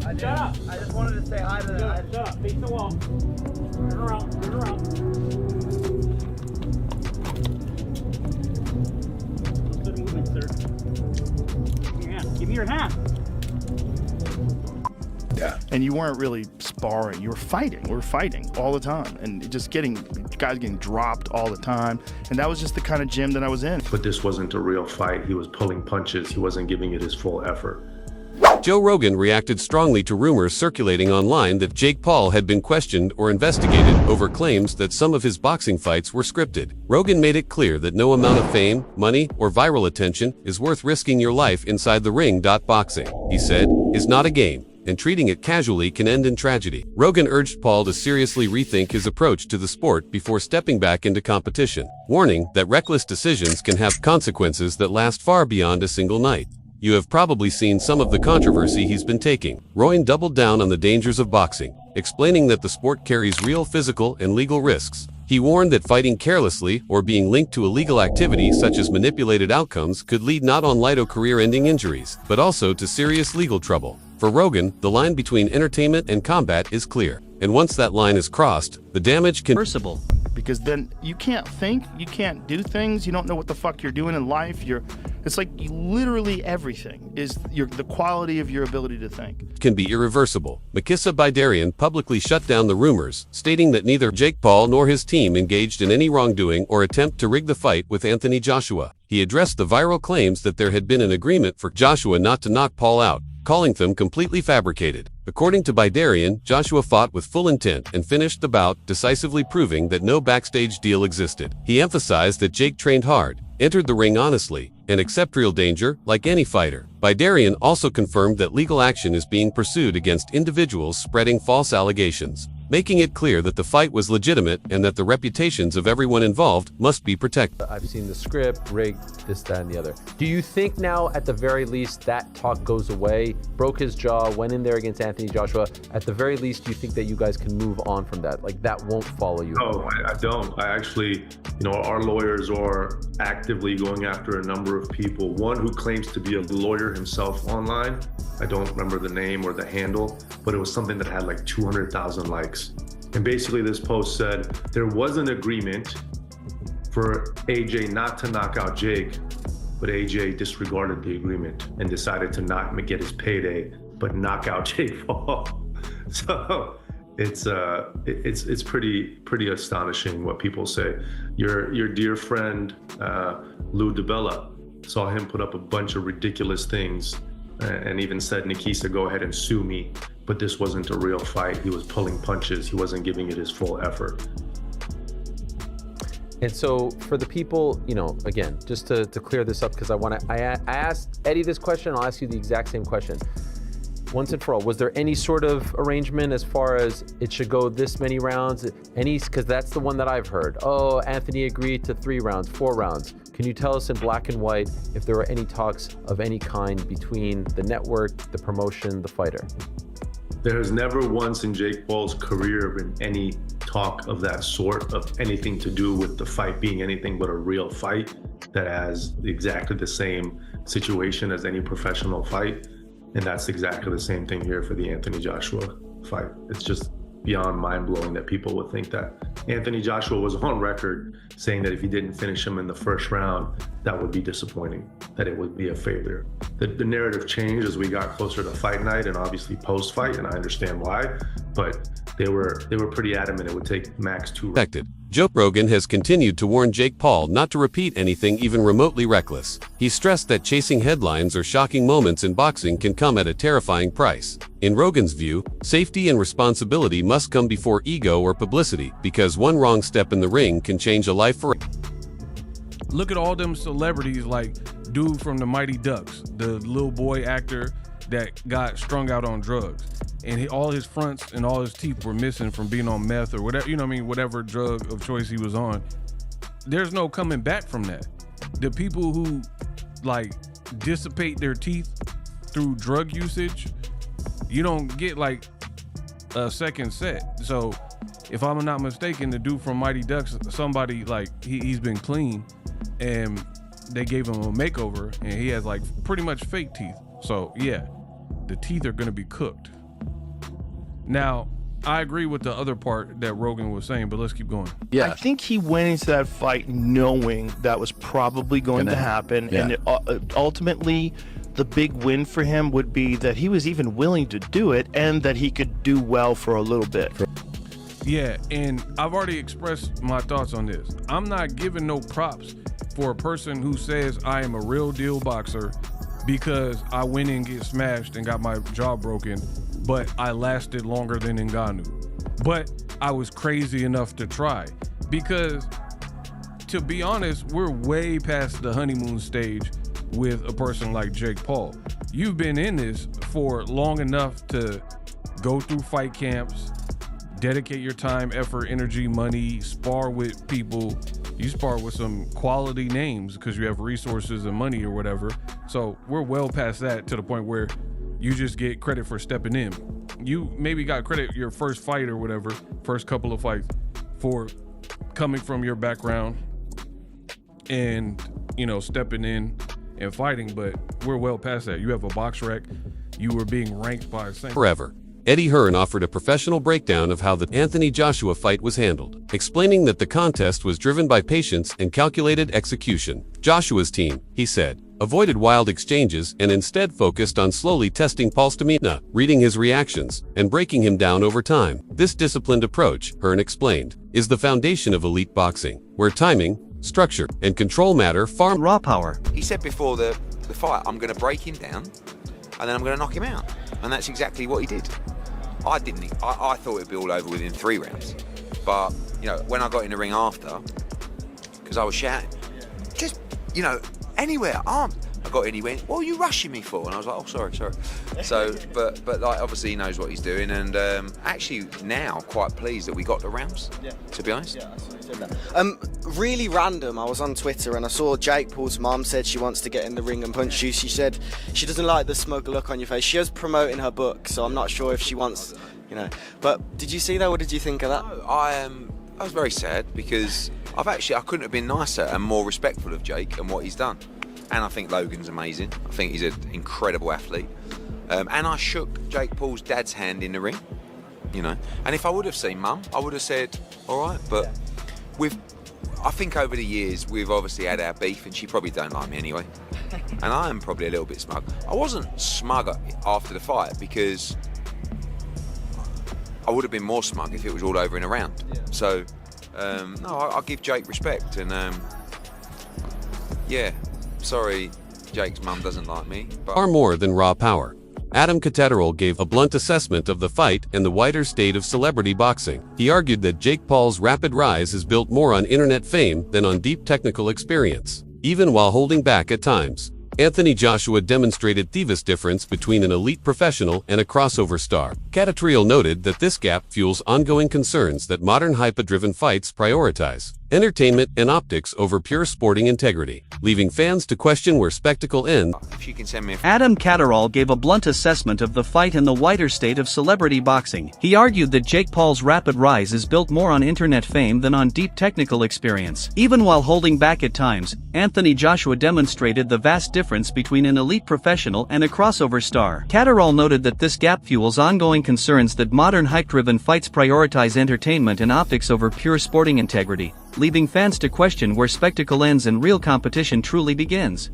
Shut up. I just wanted to say hi to them. Shut up. Face the wall. Turn around. Turn around. Good movement, sir. Give me your hand. Give me your hand. Yeah. And you weren't really sparring. You were fighting. We were fighting all the time. And just guys getting dropped all the time. And that was just the kind of gym that I was in. But this wasn't a real fight. He was pulling punches. He wasn't giving it his full effort. Joe Rogan reacted strongly to rumors circulating online that Jake Paul had been questioned or investigated over claims that some of his boxing fights were scripted. Rogan made it clear that no amount of fame, money, or viral attention is worth risking your life inside the ring. Boxing, he said, is not a game, and treating it casually can end in tragedy. Rogan urged Paul to seriously rethink his approach to the sport before stepping back into competition, warning that reckless decisions can have consequences that last far beyond a single night. You have probably seen some of the controversy he's been taking. Rogan doubled down on the dangers of boxing, explaining that the sport carries real physical and legal risks. He warned that fighting carelessly or being linked to illegal activity such as manipulated outcomes could lead not only to career-ending injuries, but also to serious legal trouble. For Rogan, the line between entertainment and combat is clear, and once that line is crossed, the damage can be irreversible. Because then you can't think, you can't do things, you don't know what the fuck you're doing in life. It's like literally everything is the quality of your ability to think. Can be irreversible. Makisa Bidarian publicly shut down the rumors, stating that neither Jake Paul nor his team engaged in any wrongdoing or attempt to rig the fight with Anthony Joshua. He addressed the viral claims that there had been an agreement for Joshua not to knock Paul out, calling them completely fabricated. According to Bidarian, Joshua fought with full intent and finished the bout, decisively proving that no backstage deal existed. He emphasized that Jake trained hard, entered the ring honestly, and accept real danger, like any fighter. Bidarian also confirmed that legal action is being pursued against individuals spreading false allegations, making it clear that the fight was legitimate and that the reputations of everyone involved must be protected. I've seen the script, rigged, this, that, and the other. Do you think now, at the very least, that talk goes away? Broke his jaw, went in there against Anthony Joshua. At the very least, do you think that you guys can move on from that? Like, that won't follow you? No, I don't. I actually, our lawyers are actively going after a number of people. One who claims to be a lawyer himself online. I don't remember the name or the handle, but it was something that had like 200,000 likes. And basically this post said there was an agreement for AJ not to knock out Jake, but AJ disregarded the agreement and decided to not get his payday, but knock out Jake Paul. So it's pretty astonishing what people say. Your dear friend Lou DiBella, saw him put up a bunch of ridiculous things and even said, Nikisa, go ahead and sue me. But this wasn't a real fight. He was pulling punches. He wasn't giving it his full effort. And so for the people, again, just to clear this up, because I asked Eddie this question, I'll ask you the exact same question. Once and for all, was there any sort of arrangement as far as it should go this many rounds? Because that's the one that I've heard. Oh, Anthony agreed to 3 rounds, 4 rounds. Can you tell us in black and white if there were any talks of any kind between the network, the promotion, the fighter? There has never once in Jake Paul's career been any talk of that sort, of anything to do with the fight being anything but a real fight that has exactly the same situation as any professional fight. And that's exactly the same thing here for the Anthony Joshua fight. It's just beyond mind-blowing that people would think that. Anthony Joshua was on record saying that if he didn't finish him in the first round, that would be disappointing, that it would be a failure. The narrative changed as we got closer to fight night and obviously post-fight, and I understand why, but they were pretty adamant it would take max 2 rounds. Joe Rogan has continued to warn Jake Paul not to repeat anything even remotely reckless. He stressed that chasing headlines or shocking moments in boxing can come at a terrifying price. In Rogan's view, safety and responsibility must come before ego or publicity, because one wrong step in the ring can change a life forever. Look at all them celebrities, like dude from the Mighty Ducks, the little boy actor that got strung out on drugs. And all his fronts and all his teeth were missing from being on meth or whatever, whatever drug of choice he was on. There's no coming back from that. The people who dissipate their teeth through drug usage, you don't get a second set. So if I'm not mistaken, the dude from Mighty Ducks, somebody he's been clean and they gave him a makeover and he has pretty much fake teeth. So yeah, the teeth are gonna be cooked. Now, I agree with the other part that Rogan was saying, but let's keep going. I think he went into that fight knowing that was probably going to happen, yeah. and ultimately, the big win for him would be that he was even willing to do it, and that he could do well for a little bit. Yeah, and I've already expressed my thoughts on this. I'm not giving no props for a person who says I am a real deal boxer because I went and get smashed and got my jaw broken, but I lasted longer than Ngannou. But I was crazy enough to try, because to be honest, we're way past the honeymoon stage with a person like Jake Paul. You've been in this for long enough to go through fight camps, dedicate your time, effort, energy, money, spar with people. You spar with some quality names because you have resources and money or whatever. So we're well past that, to the point where you just get credit for stepping in. You maybe got credit your first fight or whatever, first couple of fights, for coming from your background and, you know, stepping in and fighting, but we're well past that. You have a box rec. You were being ranked by forever. Eddie Hearn offered a professional breakdown of how the Anthony Joshua fight was handled, explaining that the contest was driven by patience and calculated execution. Joshua's team, he said, avoided wild exchanges and instead focused on slowly testing Paul's stamina, reading his reactions, and breaking him down over time. This disciplined approach, Hearn explained, is the foundation of elite boxing, where timing, structure, and control matter far raw power. He said before the fight, I'm going to break him down and then I'm going to knock him out. And that's exactly what he did. I thought it'd be all over within 3 rounds. But, you know, when I got in the ring after, because I was shouting, just, you know, anywhere, arms. I got in, he went, what are you rushing me for? And I was like, oh, sorry. So, but like, obviously he knows what he's doing, and actually now quite pleased that we got the rounds, to be honest. Yeah, that's what he said that. Really random, I was on Twitter and I saw Jake Paul's mom said she wants to get in the ring and punch you. She said she doesn't like the smug look on your face. She is promoting her book, so I'm not sure if she wants, you know. But did you see that? What did you think of that? No, I was very sad, because I couldn't have been nicer and more respectful of Jake and what he's done. And I think Logan's amazing. I think he's an incredible athlete. And I shook Jake Paul's dad's hand in the ring, you know. And if I would have seen Mum, I would have said, all right. But I think over the years, we've obviously had our beef, and she probably don't like me anyway. And I am probably a little bit smug. I wasn't smug after the fight, because I would have been more smug if it was all over in a round. So, no, I give Jake respect. And, yeah. Sorry, Jake's mum doesn't like me. But far more than raw power. Adam Catterall gave a blunt assessment of the fight and the wider state of celebrity boxing. He argued that Jake Paul's rapid rise is built more on internet fame than on deep technical experience. Even while holding back at times, Anthony Joshua demonstrated the difference between an elite professional and a crossover star. Catterall noted that this gap fuels ongoing concerns that modern hype-driven fights prioritize entertainment and optics over pure sporting integrity, leaving fans to question where spectacle ends. if she can send me a Adam Catterall gave a blunt assessment of the fight and the wider state of celebrity boxing. He argued that Jake Paul's rapid rise is built more on internet fame than on deep technical experience. Even while holding back at times, Anthony Joshua demonstrated the vast difference between an elite professional and a crossover star. Catterall noted that this gap fuels ongoing concerns that modern hype-driven fights prioritize entertainment and optics over pure sporting integrity, leaving fans to question where spectacle ends and real competition truly begins.